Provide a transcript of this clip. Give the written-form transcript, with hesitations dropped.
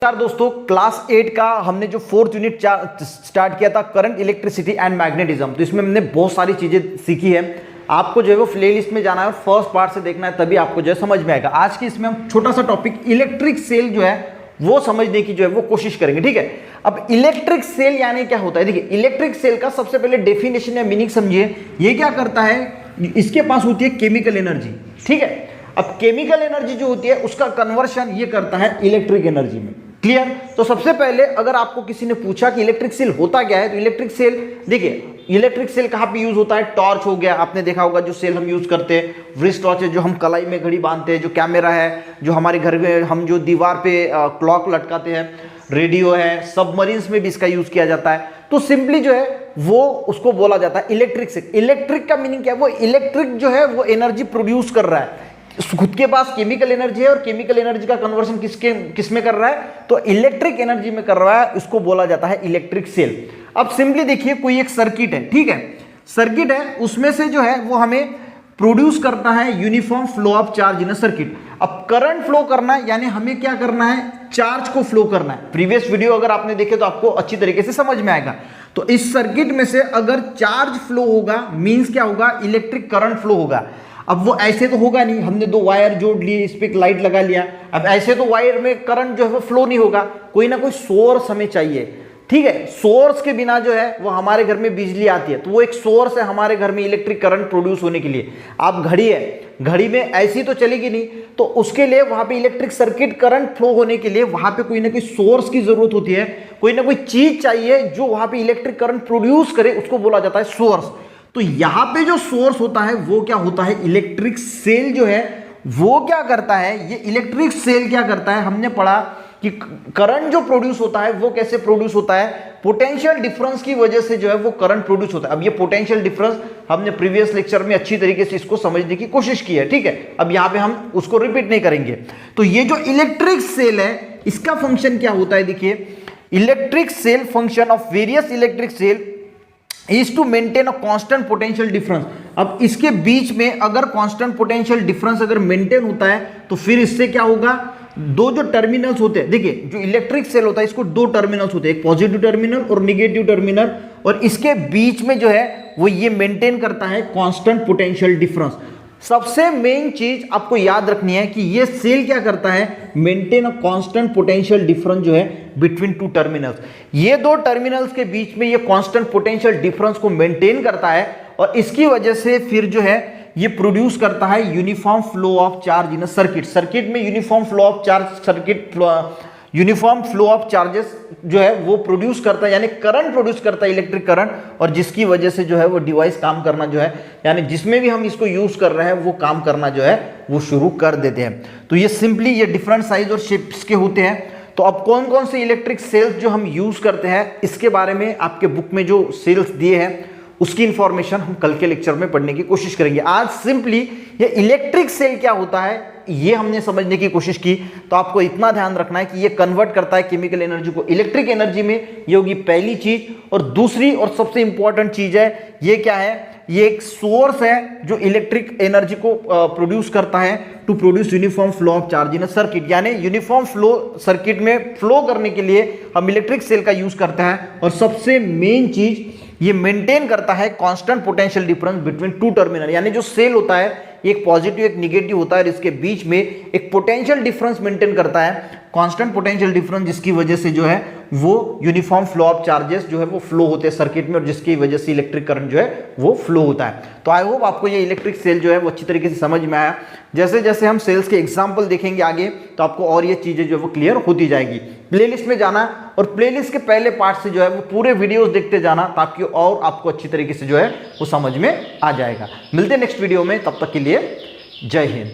नमस्कार दोस्तों, क्लास 8 का हमने जो 4th यूनिट स्टार्ट किया था करंट, इलेक्ट्रिसिटी एंड मैग्नेटिज्म। तो इसमें हमने बहुत सारी चीजें सीखी है। आपको जो है वो प्लेलिस्ट में जाना है और फर्स्ट पार्ट से देखना है, तभी आपको जो है समझ में आएगा। आज की इसमें हम छोटा सा टॉपिक इलेक्ट्रिक सेल जो है वो समझने की जो है वो कोशिश करेंगे। ठीक है, अब इलेक्ट्रिक सेल यानी क्या होता है? देखिए, इलेक्ट्रिक सेल का सबसे पहले डेफिनेशन या मीनिंग समझिए। ये क्या करता है, इसके पास होती है केमिकल एनर्जी। ठीक है, अब केमिकल एनर्जी जो होती है उसका कन्वर्शन ये करता है इलेक्ट्रिक एनर्जी में। क्लियर? तो सबसे पहले अगर आपको किसी ने पूछा कि इलेक्ट्रिक सेल होता क्या है, तो इलेक्ट्रिक सेल, देखिए इलेक्ट्रिक सेल कहां पे यूज होता है? टॉर्च हो गया, आपने देखा होगा जो सेल हम यूज करते हैं, रिस्ट टॉर्च है जो हम कलाई में घड़ी बांधते हैं, जो कैमरा है जो हमारे घर में हम जो दीवार पे क्लॉक लटकाते हैं, रेडियो है, सबमरीन्स में भी इसका यूज किया जाता है। तो सिंपली जो है वो उसको बोला जाता है इलेक्ट्रिक सेल। इलेक्ट्रिक का मीनिंग क्या है? वो इलेक्ट्रिक जो है वो एनर्जी प्रोड्यूस कर रहा है, खुद के पास केमिकल एनर्जी है और केमिकल एनर्जी का कन्वर्शन किस में कर रहा है? तो इलेक्ट्रिक एनर्जी में कर रहा है। इसको बोला जाता है इलेक्ट्रिक सेल। अब सिंपली देखिए, कोई एक सर्किट है, ठीक है, सर्किट है, उसमें से जो है वो हमें प्रोड्यूस करता है uniform flow of charge in a circuit. अब करंट फ्लो करना है, यानी हमें क्या करना है? चार्ज को फ्लो करना है। प्रीवियस वीडियो अगर आपने देखे तो आपको अच्छी तरीके से समझ में आएगा। तो इस सर्किट में से अगर चार्ज फ्लो होगा, मींस क्या होगा? इलेक्ट्रिक करंट फ्लो होगा। अब वो ऐसे तो होगा नहीं, हमने दो वायर जोड़ लिए, इस पे एक लाइट लगा लिया, अब ऐसे तो वायर में करंट जो है वो फ्लो नहीं होगा, कोई ना कोई सोर्स हमें चाहिए। ठीक है, सोर्स के बिना जो है वो हमारे घर में बिजली आती है, तो वो एक सोर्स है हमारे घर में इलेक्ट्रिक करंट प्रोड्यूस होने के लिए। आप घड़ी है, घड़ी में ऐसी तो चलेगी नहीं, तो उसके लिए वहां पे इलेक्ट्रिक सर्किट करंट फ्लो होने के लिए वहां पे कोई ना कोई सोर्स की जरूरत होती है, कोई ना कोई चीज चाहिए जो वहां पे इलेक्ट्रिक करंट प्रोड्यूस करे, उसको बोला जाता है सोर्स। तो यहां पे जो सोर्स होता है वो क्या होता है? इलेक्ट्रिक सेल जो है वो क्या करता है? ये इलेक्ट्रिक सेल क्या करता है? हमने पढ़ा कि करंट जो प्रोड्यूस होता है वो कैसे प्रोड्यूस होता है? पोटेंशियल डिफरेंस की वजह से जो है वो करंट प्रोड्यूस होता है। अब ये पोटेंशियल डिफरेंस हमने प्रीवियस लेक्चर में अच्छी तरीके से इसको समझने की कोशिश की है। ठीक है, अब यहां पे हम उसको रिपीट नहीं करेंगे। तो ये जो इलेक्ट्रिक सेल है इसका फंक्शन क्या होता है? देखिए, electric cell function of various electric cell is to maintain a constant potential difference. अब इसके बीच में अगर कांस्टेंट पोटेंशियल डिफरेंस अगर मेंटेन होता है तो फिर इससे क्या होगा? दो जो टर्मिनल्स होते हैं, देखिए जो इलेक्ट्रिक सेल होता है इसको दो टर्मिनल्स होते हैं, एक पॉजिटिव टर्मिनल और निगेटिव टर्मिनल, और इसके बीच में जो है वो ये मेंटेन करता है कांस्टेंट पोटेंशियल डिफरेंस। सबसे मेन चीज आपको याद रखनी है कि ये सेल क्या करता है? Maintain a constant potential difference जो है बिटवीन टू टर्मिनल्स। ये दो टर्मिनल्स के बीच में ये कांस्टेंट पोटेंशियल डिफरेंस को मेंटेन करता है, और इसकी वजह से फिर जो है ये प्रोड्यूस करता है uniform flow of charge in a circuit. Circuit में uniform flow of charge, uniform flow of charges जो है वो प्रोड्यूस करता है, यानी करंट प्रोड्यूस करता है, इलेक्ट्रिक करंट, और जिसकी वजह से जो है वो डिवाइस काम करना जो है, यानी जिसमें भी हम इसको यूज कर रहे हैं वो काम करना जो है वो शुरू कर देते हैं। तो ये सिंपली ये डिफरेंट साइज और शेप्स के होते हैं। तो अब कौन कौन से इलेक्ट्रिक सेल्स जो हम यूज करते हैं इसके बारे में आपके बुक में जो सेल्स दिए हैं उसकी इंफॉर्मेशन हम कल के लेक्चर में पढ़ने की कोशिश करेंगे। आज सिंपली ये इलेक्ट्रिक सेल क्या होता है ये हमने समझने की कोशिश की। तो आपको इतना ध्यान रखना है कि ये कन्वर्ट करता है केमिकल एनर्जी को इलेक्ट्रिक एनर्जी में, ये होगी पहली चीज। और दूसरी और सबसे इंपॉर्टेंट चीज है, ये क्या है? ये एक सोर्स है जो इलेक्ट्रिक एनर्जी को प्रोड्यूस करता है to produce uniform flow of charge in a circuit. यानी यूनिफॉर्म फ्लो सर्किट में फ्लो करने के लिए हम इलेक्ट्रिक सेल का यूज करते हैं। और सबसे मेन चीज, ये मेंटेन करता है constant potential difference between two terminal. यानी जो सेल होता है एक पॉजिटिव एक निगेटिव होता है, और इसके बीच में एक पोटेंशियल डिफरेंस मेंटेन करता है, कांस्टेंट पोटेंशियल डिफरेंस, जिसकी वजह से जो है वो यूनिफॉर्म फ्लो ऑफ चार्जेस जो है वो फ्लो होते हैं सर्किट में, और जिसकी वजह से इलेक्ट्रिक करंट जो है वो फ्लो होता है। तो आई होप आपको ये इलेक्ट्रिक सेल जो है वो अच्छी तरीके से समझ में आया। जैसे जैसे हम सेल्स के एग्जाम्पल देखेंगे आगे तो आपको और ये चीजें जो है वो क्लियर होती जाएगी। प्लेलिस्ट में जाना और प्लेलिस्ट के पहले पार्ट से जो है वो पूरे वीडियोस देखते जाना, ताकि और आपको अच्छी तरीके से जो है वो समझ में आ जाएगा। मिलते हैं नेक्स्ट वीडियो में, तब तक के लिए जय हिंद।